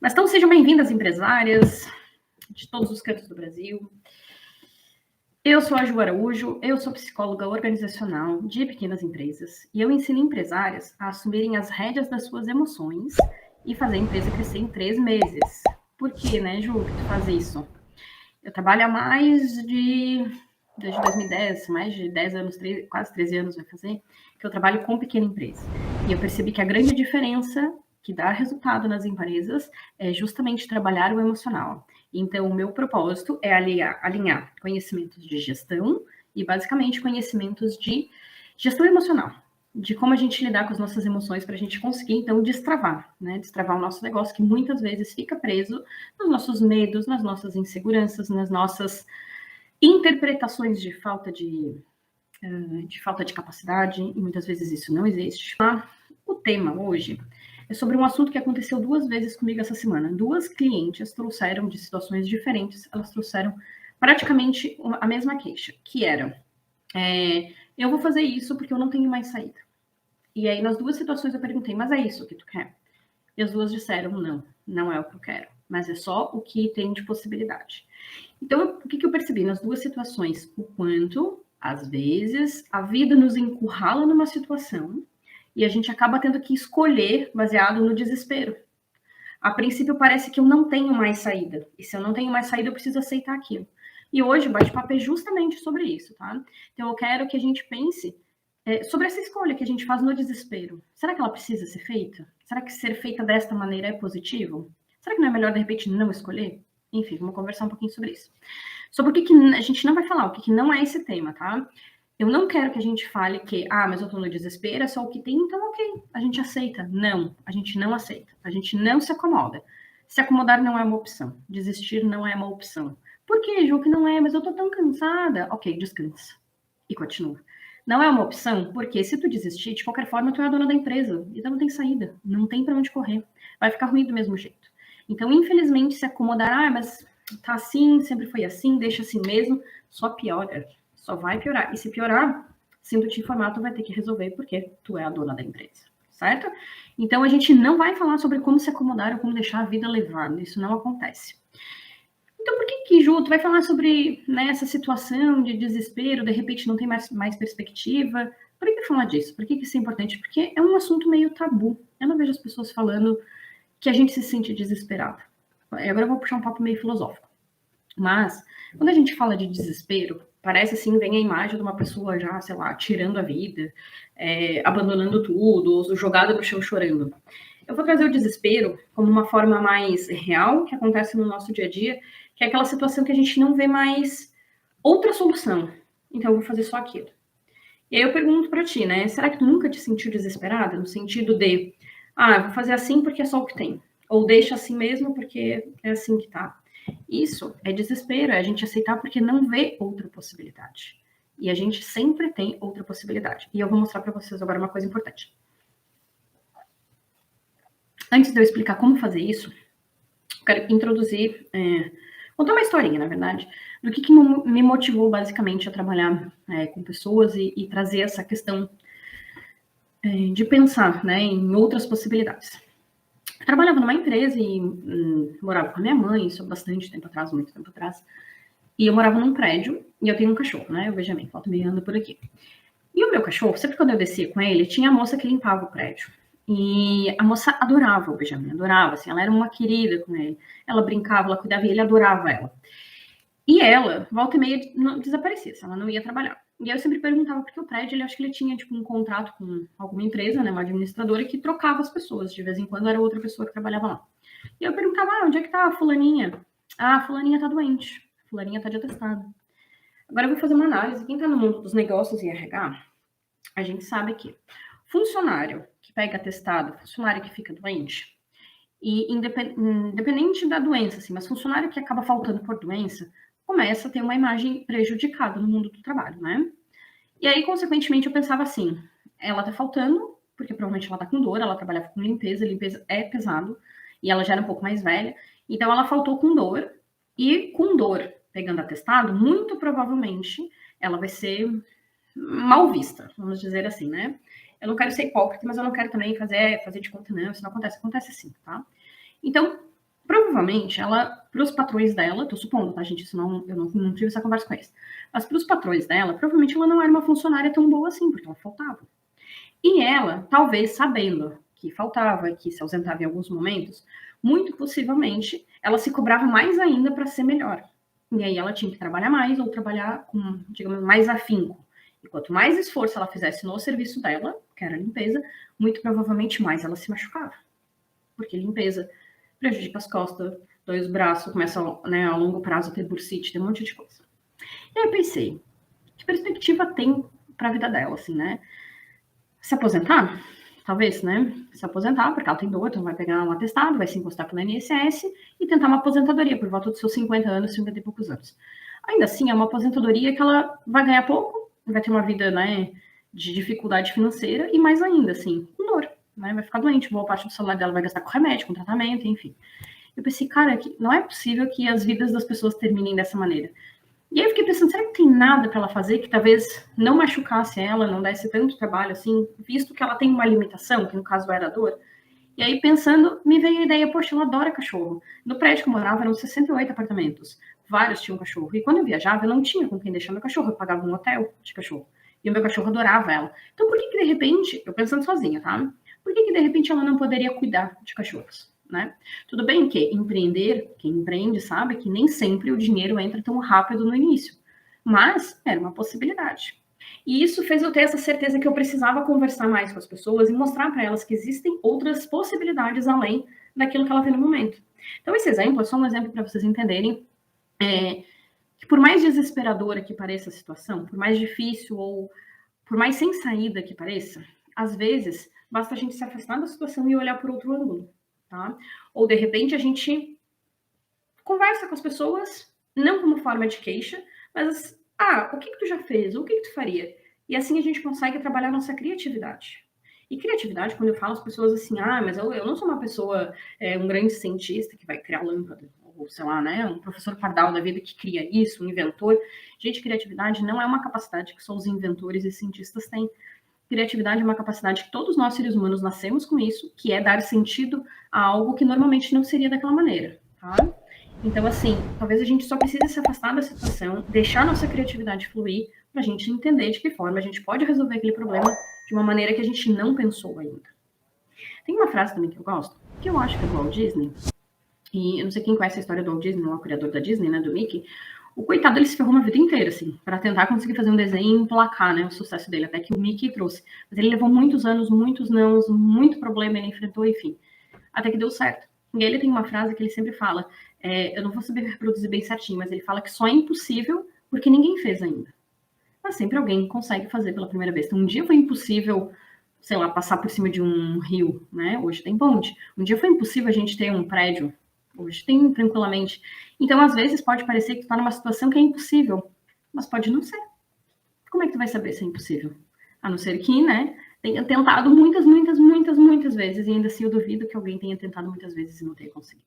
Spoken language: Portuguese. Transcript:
Então sejam bem-vindas, empresárias de todos os cantos do Brasil. Eu sou a Ju Araújo, eu sou psicóloga organizacional de pequenas empresas e eu ensino empresárias a assumirem as rédeas das suas emoções e fazer a empresa crescer em 3 meses. Por quê, né, Ju, que tu faz isso? Eu trabalho há desde 2010, mais de 10 anos, quase 13 anos vai fazer, que eu trabalho com pequena empresa. E eu percebi que a grande diferença que dá resultado nas empresas é justamente trabalhar o emocional. Então, o meu propósito é alinhar conhecimentos de gestão e, basicamente, conhecimentos de gestão emocional, de como a gente lidar com as nossas emoções para a gente conseguir, então, destravar, né? Destravar o nosso negócio, que muitas vezes fica preso nos nossos medos, nas nossas inseguranças, nas nossas interpretações de falta de capacidade, e muitas vezes isso não existe. O tema hoje é sobre um assunto que aconteceu 2 vezes comigo essa semana. 2 clientes trouxeram de situações diferentes, elas trouxeram praticamente a mesma queixa, que era, eu vou fazer isso porque eu não tenho mais saída. E aí, nas 2 situações, eu perguntei, mas é isso que tu quer? E as 2 disseram, não é o que eu quero, mas é só o que tem de possibilidade. Então, o que eu percebi nas 2 situações? O quanto, às vezes, a vida nos encurrala numa situação e a gente acaba tendo que escolher baseado no desespero. A princípio, parece que eu não tenho mais saída. E se eu não tenho mais saída, eu preciso aceitar aquilo. E hoje o bate-papo é justamente sobre isso, tá? Então, eu quero que a gente pense sobre essa escolha que a gente faz no desespero. Será que ela precisa ser feita? Será que ser feita desta maneira é positivo? Será que não é melhor, de repente, não escolher? Enfim, vamos conversar um pouquinho sobre isso. Sobre o que a gente não vai falar, o que não é esse tema, tá? Eu não quero que a gente fale que, mas eu tô no desespero, é só o que tem, então ok, a gente aceita. Não, a gente não aceita. A gente não se acomoda. Se acomodar não é uma opção. Desistir não é uma opção. Por que, Ju, que não é? Mas eu tô tão cansada. Ok, descansa. E continua. Não é uma opção, porque se tu desistir, de qualquer forma, tu é a dona da empresa. Então não tem saída. Não tem pra onde correr. Vai ficar ruim do mesmo jeito. Então, infelizmente, se acomodar, mas tá assim, sempre foi assim, deixa assim mesmo, só piora. Só vai piorar. E se piorar, sinto te informar, tu vai ter que resolver porque tu é a dona da empresa, certo? Então, a gente não vai falar sobre como se acomodar ou como deixar a vida levar. Isso não acontece. Então, por que, Ju, tu vai falar sobre essa situação de desespero, de repente não tem mais perspectiva? Por que falar disso? Por que isso é importante? Porque é um assunto meio tabu. Eu não vejo as pessoas falando que a gente se sente desesperado. Agora eu vou puxar um papo meio filosófico. Mas, quando a gente fala de desespero, parece assim, vem a imagem de uma pessoa já, sei lá, tirando a vida, abandonando tudo, ou jogada no chão chorando. Eu vou trazer o desespero como uma forma mais real que acontece no nosso dia a dia, que é aquela situação que a gente não vê mais outra solução. Então eu vou fazer só aquilo. E aí eu pergunto pra ti, né? Será que tu nunca te sentiu desesperada? No sentido de, eu vou fazer assim porque é só o que tem. Ou deixa assim mesmo porque é assim que tá. Isso é desespero, é a gente aceitar porque não vê outra possibilidade. E a gente sempre tem outra possibilidade. E eu vou mostrar para vocês agora uma coisa importante. Antes de eu explicar como fazer isso, eu quero introduzir, contar uma historinha, na verdade, do que me motivou basicamente a trabalhar com pessoas e trazer essa questão de pensar, né, em outras possibilidades. Eu trabalhava numa empresa e morava com a minha mãe, isso há bastante tempo atrás, muito tempo atrás. E eu morava num prédio e eu tenho um cachorro, né? O Benjamin, volta meio anda por aqui. E o meu cachorro, sempre quando eu descia com ele, tinha a moça que limpava o prédio. E a moça adorava o Benjamin, adorava, assim, ela era uma querida com ele. Ela brincava, ela cuidava e ele adorava ela. E ela, volta e meia, desaparecia, ela não ia trabalhar. E aí eu sempre perguntava, porque o prédio, acho que ele tinha, tipo, um contrato com alguma empresa, né, uma administradora, que trocava as pessoas. De vez em quando era outra pessoa que trabalhava lá. E eu perguntava, onde é que tá a fulaninha? A fulaninha tá doente. A fulaninha tá de atestado. Agora eu vou fazer uma análise. Quem tá no mundo dos negócios e RH, a gente sabe que funcionário que pega atestado, funcionário que fica doente, e independente da doença, assim, mas funcionário que acaba faltando por doença, começa a ter uma imagem prejudicada no mundo do trabalho, né? E aí, consequentemente, eu pensava assim, ela tá faltando, porque provavelmente ela tá com dor, ela trabalhava com limpeza é pesado, e ela já era um pouco mais velha, então ela faltou com dor, e com dor pegando atestado, muito provavelmente ela vai ser mal vista, vamos dizer assim, né? Eu não quero ser hipócrita, mas eu não quero também fazer de conta, não, isso não acontece, acontece sim, tá? Então, Provavelmente, ela, para os patrões dela, tô supondo, tá, gente? Isso não, eu não tive essa conversa com eles. Mas para os patrões dela, provavelmente ela não era uma funcionária tão boa assim, porque ela faltava. E ela, talvez sabendo que faltava, que se ausentava em alguns momentos, muito possivelmente ela se cobrava mais ainda para ser melhor. E aí ela tinha que trabalhar mais ou trabalhar com, digamos, mais afinco. E quanto mais esforço ela fizesse no serviço dela, que era a limpeza, muito provavelmente mais ela se machucava. Porque limpeza prejudica as costas, dói os braços, começa, né, a longo prazo a ter bursite, tem um monte de coisa. E aí eu pensei, que perspectiva tem para a vida dela, assim, né? Se aposentar? Talvez, né? Se aposentar, porque ela tem dor, então vai pegar um atestado, vai se encostar pelo INSS e tentar uma aposentadoria por volta dos seus 50 anos, 50 e poucos anos. Ainda assim, é uma aposentadoria que ela vai ganhar pouco, vai ter uma vida, né, de dificuldade financeira e mais ainda, assim, com dor, né? Vai ficar doente, boa parte do salário dela vai gastar com remédio, com tratamento, enfim. Eu pensei, cara, não é possível que as vidas das pessoas terminem dessa maneira. E aí eu fiquei pensando, será que tem nada para ela fazer que talvez não machucasse ela, não desse tanto trabalho assim, visto que ela tem uma limitação, que no caso era a dor? E aí pensando, me veio a ideia, poxa, ela adora cachorro. No prédio que eu morava eram 68 apartamentos, vários tinham cachorro. E quando eu viajava, eu não tinha com quem deixar meu cachorro, eu pagava um hotel de cachorro. E o meu cachorro adorava ela. Então por que que de repente, eu pensando sozinha, tá? Por que que de repente ela não poderia cuidar de cachorros? Né? Tudo bem que empreender, quem empreende sabe que nem sempre o dinheiro entra tão rápido no início, mas era uma possibilidade. E isso fez eu ter essa certeza que eu precisava conversar mais com as pessoas e mostrar para elas que existem outras possibilidades além daquilo que ela tem no momento. Então, esse exemplo é só um exemplo para vocês entenderem que, por mais desesperadora que pareça a situação, por mais difícil ou por mais sem saída que pareça, às vezes basta a gente se afastar da situação e olhar por outro ângulo. Tá? Ou de repente a gente conversa com as pessoas, não como forma de queixa, mas o que tu já fez? O que tu faria? E assim a gente consegue trabalhar nossa criatividade. E criatividade, quando eu falo as pessoas assim, mas eu não sou uma pessoa, um grande cientista que vai criar lâmpada, ou sei lá, né, um professor Pardal da vida que cria isso, um inventor. Gente, criatividade não é uma capacidade que só os inventores e cientistas têm. Criatividade é uma capacidade que todos nós seres humanos nascemos com isso, que é dar sentido a algo que normalmente não seria daquela maneira, tá? Então, assim, talvez a gente só precise se afastar da situação, deixar nossa criatividade fluir, para a gente entender de que forma a gente pode resolver aquele problema de uma maneira que a gente não pensou ainda. Tem uma frase também que eu gosto, que eu acho que é do Walt Disney, e eu não sei quem conhece a história do Walt Disney, o criador da Disney, né, do Mickey. O coitado, ele se ferrou uma vida inteira, assim, para tentar conseguir fazer um desenho e emplacar, né, o sucesso dele, até que o Mickey trouxe. Mas ele levou muitos anos, muitos nãos, muito problema, ele enfrentou, enfim, até que deu certo. E ele tem uma frase que ele sempre fala, eu não vou saber reproduzir bem certinho, mas ele fala que só é impossível porque ninguém fez ainda. Mas sempre alguém consegue fazer pela primeira vez. Então, um dia foi impossível, sei lá, passar por cima de um rio, né? Hoje tem ponte. Um dia foi impossível a gente ter um prédio. Hoje tem tranquilamente. Então, às vezes, pode parecer que tu tá numa situação que é impossível, mas pode não ser. Como é que tu vai saber se é impossível? A não ser que, né, tenha tentado muitas, muitas, muitas, muitas vezes, e ainda assim eu duvido que alguém tenha tentado muitas vezes e não tenha conseguido.